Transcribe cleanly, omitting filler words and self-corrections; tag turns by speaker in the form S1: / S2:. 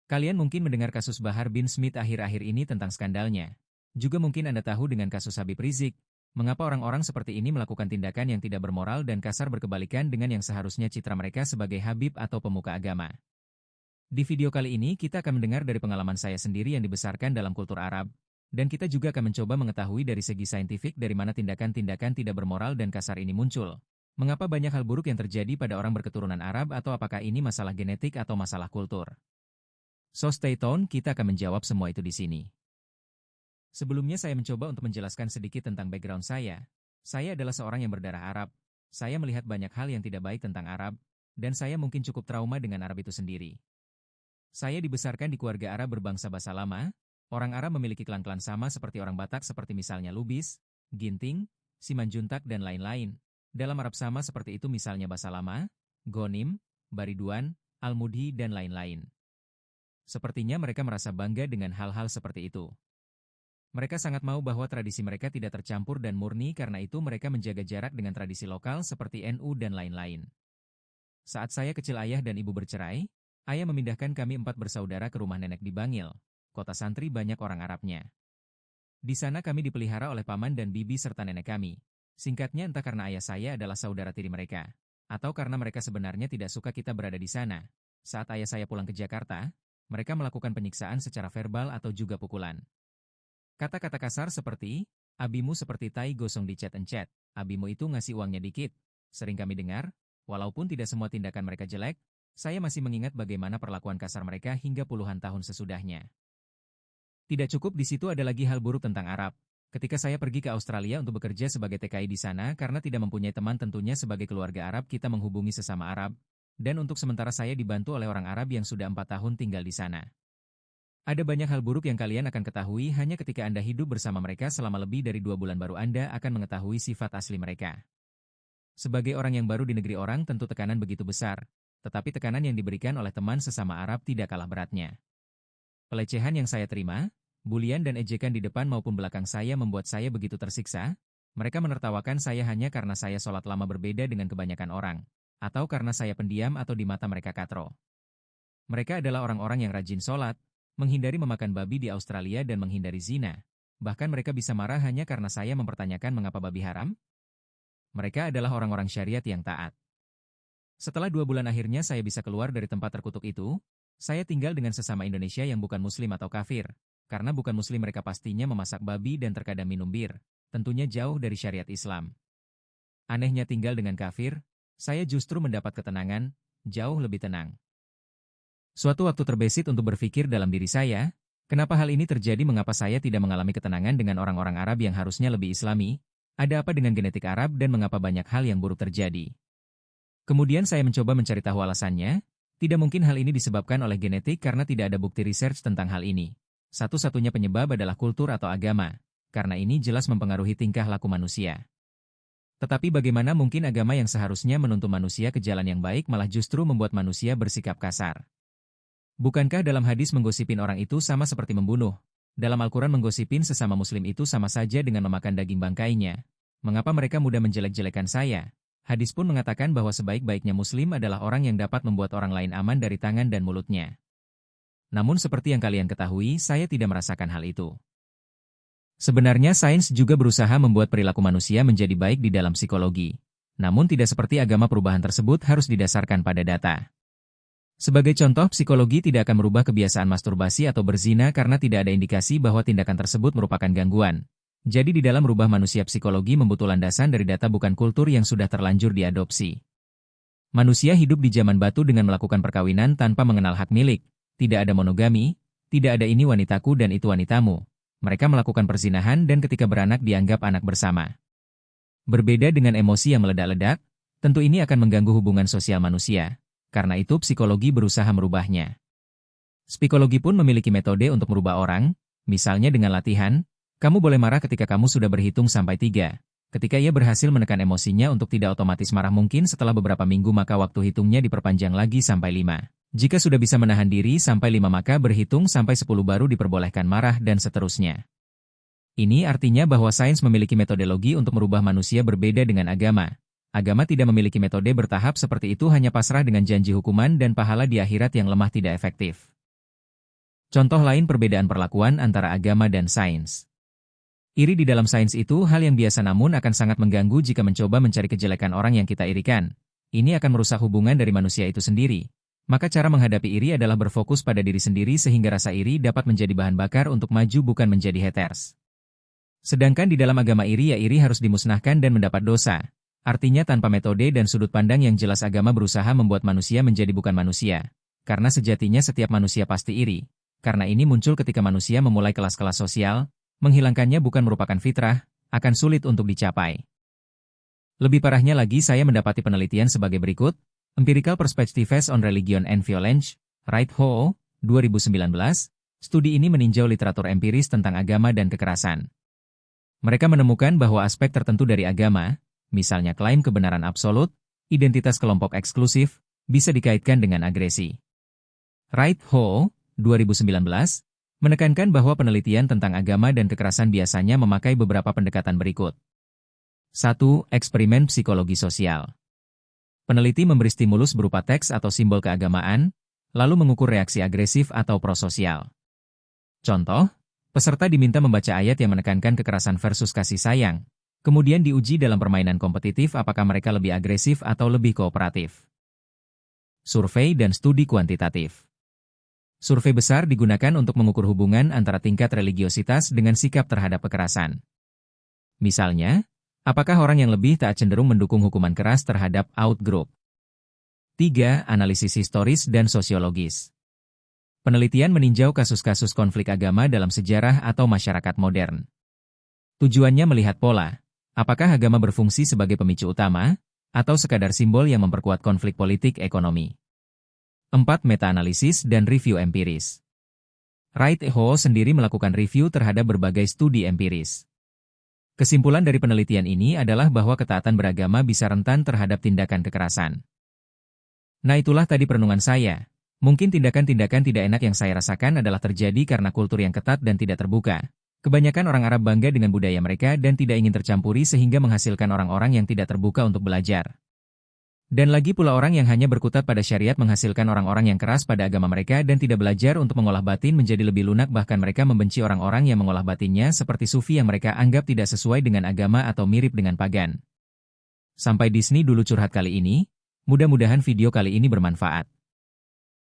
S1: Kalian mungkin mendengar kasus Bahar bin Smith akhir-akhir ini tentang skandalnya. Juga mungkin Anda tahu dengan kasus Habib Rizik, mengapa orang-orang seperti ini melakukan tindakan yang tidak bermoral dan kasar berkebalikan dengan yang seharusnya citra mereka sebagai Habib atau pemuka agama. Di video kali ini kita akan mendengar dari pengalaman saya sendiri yang dibesarkan dalam kultur Arab, dan kita juga akan mencoba mengetahui dari segi saintifik dari mana tindakan-tindakan tidak bermoral dan kasar ini muncul. Mengapa banyak hal buruk yang terjadi pada orang berketurunan Arab atau apakah ini masalah genetik atau masalah kultur? So stay tune, kita akan menjawab semua itu di sini. Sebelumnya saya mencoba untuk menjelaskan sedikit tentang background saya. Saya adalah seorang yang berdarah Arab. Saya melihat banyak hal yang tidak baik tentang Arab, dan saya mungkin cukup trauma dengan Arab itu sendiri. Saya dibesarkan di keluarga Arab berbangsa Basa Lama. Orang Arab memiliki klan-klan sama seperti orang Batak seperti misalnya Lubis, Ginting, Simanjuntak, dan lain-lain. Dalam Arab sama seperti itu misalnya Basa Lama, Gonim, Bariduan, Al-Mudhi, dan lain-lain. Sepertinya mereka merasa bangga dengan hal-hal seperti itu. Mereka sangat mau bahwa tradisi mereka tidak tercampur dan murni, karena itu mereka menjaga jarak dengan tradisi lokal seperti NU dan lain-lain. Saat saya kecil ayah dan ibu bercerai, ayah memindahkan kami 4 bersaudara ke rumah nenek di Bangil, kota santri banyak orang Arabnya. Di sana kami dipelihara oleh paman dan bibi serta nenek kami. Singkatnya entah karena ayah saya adalah saudara tiri mereka, atau karena mereka sebenarnya tidak suka kita berada di sana. Saat ayah saya pulang ke Jakarta, mereka melakukan penyiksaan secara verbal atau juga pukulan. Kata-kata kasar seperti, abimu seperti tai gosong dicet-encet, abimu itu ngasih uangnya dikit. Sering kami dengar, walaupun tidak semua tindakan mereka jelek, saya masih mengingat bagaimana perlakuan kasar mereka hingga puluhan tahun sesudahnya. Tidak cukup di situ, ada lagi hal buruk tentang Arab. Ketika saya pergi ke Australia untuk bekerja sebagai TKI di sana karena tidak mempunyai teman, tentunya sebagai keluarga Arab kita menghubungi sesama Arab. Dan untuk sementara saya dibantu oleh orang Arab yang sudah 4 tahun tinggal di sana. Ada banyak hal buruk yang kalian akan ketahui hanya ketika Anda hidup bersama mereka selama lebih dari 2 bulan, baru Anda akan mengetahui sifat asli mereka. Sebagai orang yang baru di negeri orang, tentu tekanan begitu besar, tetapi tekanan yang diberikan oleh teman sesama Arab tidak kalah beratnya. Pelecehan yang saya terima, bulian dan ejekan di depan maupun belakang saya membuat saya begitu tersiksa. Mereka menertawakan saya hanya karena saya sholat lama berbeda dengan kebanyakan orang, atau karena saya pendiam atau di mata mereka katro. Mereka adalah orang-orang yang rajin sholat, menghindari memakan babi di Australia dan menghindari zina. Bahkan mereka bisa marah hanya karena saya mempertanyakan mengapa babi haram. Mereka adalah orang-orang syariat yang taat. Setelah 2 bulan akhirnya saya bisa keluar dari tempat terkutuk itu. Saya tinggal dengan sesama Indonesia yang bukan muslim atau kafir. Karena bukan muslim mereka pastinya memasak babi dan terkadang minum bir. Tentunya jauh dari syariat Islam. Anehnya tinggal dengan kafir, saya justru mendapat ketenangan, jauh lebih tenang. Suatu waktu terbesit untuk berpikir dalam diri saya, kenapa hal ini terjadi, mengapa saya tidak mengalami ketenangan dengan orang-orang Arab yang harusnya lebih Islami, ada apa dengan genetik Arab dan mengapa banyak hal yang buruk terjadi. Kemudian saya mencoba mencari tahu alasannya, tidak mungkin hal ini disebabkan oleh genetik karena tidak ada bukti research tentang hal ini. Satu-satunya penyebab adalah kultur atau agama, karena ini jelas mempengaruhi tingkah laku manusia. Tetapi bagaimana mungkin agama yang seharusnya menuntun manusia ke jalan yang baik malah justru membuat manusia bersikap kasar? Bukankah dalam hadis menggosipin orang itu sama seperti membunuh? Dalam Al-Quran menggosipin sesama muslim itu sama saja dengan memakan daging bangkainya. Mengapa mereka mudah menjelek-jelekan saya? Hadis pun mengatakan bahwa sebaik-baiknya muslim adalah orang yang dapat membuat orang lain aman dari tangan dan mulutnya. Namun seperti yang kalian ketahui, saya tidak merasakan hal itu. Sebenarnya sains juga berusaha membuat perilaku manusia menjadi baik di dalam psikologi. Namun tidak seperti agama, perubahan tersebut harus didasarkan pada data. Sebagai contoh, psikologi tidak akan merubah kebiasaan masturbasi atau berzina karena tidak ada indikasi bahwa tindakan tersebut merupakan gangguan. Jadi di dalam merubah manusia, psikologi membutuh landasan dari data, bukan kultur yang sudah terlanjur diadopsi. Manusia hidup di zaman batu dengan melakukan perkawinan tanpa mengenal hak milik. Tidak ada monogami, tidak ada ini wanitaku dan itu wanitamu. Mereka melakukan perzinahan dan ketika beranak dianggap anak bersama. Berbeda dengan emosi yang meledak-ledak, tentu ini akan mengganggu hubungan sosial manusia. Karena itu psikologi berusaha merubahnya. Psikologi pun memiliki metode untuk merubah orang, misalnya dengan latihan. Kamu boleh marah ketika kamu sudah berhitung sampai 3. Ketika ia berhasil menekan emosinya untuk tidak otomatis marah, mungkin setelah beberapa minggu maka waktu hitungnya diperpanjang lagi sampai 5. Jika sudah bisa menahan diri sampai 5 maka berhitung sampai 10 baru diperbolehkan marah dan seterusnya. Ini artinya bahwa sains memiliki metodologi untuk merubah manusia, berbeda dengan agama. Agama tidak memiliki metode bertahap seperti itu, hanya pasrah dengan janji hukuman dan pahala di akhirat yang lemah tidak efektif. Contoh lain perbedaan perlakuan antara agama dan sains. Iri di dalam sains itu hal yang biasa namun akan sangat mengganggu jika mencoba mencari kejelekan orang yang kita irikan. Ini akan merusak hubungan dari manusia itu sendiri. Maka cara menghadapi iri adalah berfokus pada diri sendiri sehingga rasa iri dapat menjadi bahan bakar untuk maju bukan menjadi haters. Sedangkan di dalam agama iri ya iri harus dimusnahkan dan mendapat dosa. Artinya tanpa metode dan sudut pandang yang jelas agama berusaha membuat manusia menjadi bukan manusia. Karena sejatinya setiap manusia pasti iri. Karena ini muncul ketika manusia memulai kelas-kelas sosial, menghilangkannya bukan merupakan fitrah, akan sulit untuk dicapai. Lebih parahnya lagi saya mendapati penelitian sebagai berikut, Empirical Perspectives on Religion and Violence, Wright Ho, 2019, studi ini meninjau literatur empiris tentang agama dan kekerasan. Mereka menemukan bahwa aspek tertentu dari agama, misalnya klaim kebenaran absolut, identitas kelompok eksklusif, bisa dikaitkan dengan agresi. Wright Ho, 2019, menekankan bahwa penelitian tentang agama dan kekerasan biasanya memakai beberapa pendekatan berikut. 1. Eksperimen psikologi sosial. Peneliti memberi stimulus berupa teks atau simbol keagamaan, lalu mengukur reaksi agresif atau prososial. Contoh, peserta diminta membaca ayat yang menekankan kekerasan versus kasih sayang, kemudian diuji dalam permainan kompetitif apakah mereka lebih agresif atau lebih kooperatif. Survei dan studi kuantitatif. Survei besar digunakan untuk mengukur hubungan antara tingkat religiositas dengan sikap terhadap kekerasan. Misalnya, apakah orang yang lebih taat cenderung mendukung hukuman keras terhadap outgroup? 3. Analisis historis dan sosiologis. Penelitian meninjau kasus-kasus konflik agama dalam sejarah atau masyarakat modern. Tujuannya melihat pola, apakah agama berfungsi sebagai pemicu utama, atau sekadar simbol yang memperkuat konflik politik ekonomi. 4. Meta-analisis dan review empiris. Wright Ho sendiri melakukan review terhadap berbagai studi empiris. Kesimpulan dari penelitian ini adalah bahwa ketaatan beragama bisa rentan terhadap tindakan kekerasan. Nah itulah tadi perenungan saya. Mungkin tindakan-tindakan tidak enak yang saya rasakan adalah terjadi karena kultur yang ketat dan tidak terbuka. Kebanyakan orang Arab bangga dengan budaya mereka dan tidak ingin tercampuri sehingga menghasilkan orang-orang yang tidak terbuka untuk belajar. Dan lagi pula orang yang hanya berkutat pada syariat menghasilkan orang-orang yang keras pada agama mereka dan tidak belajar untuk mengolah batin menjadi lebih lunak, bahkan mereka membenci orang-orang yang mengolah batinnya seperti sufi yang mereka anggap tidak sesuai dengan agama atau mirip dengan pagan. Sampai di sini dulu curhat kali ini, mudah-mudahan video kali ini bermanfaat.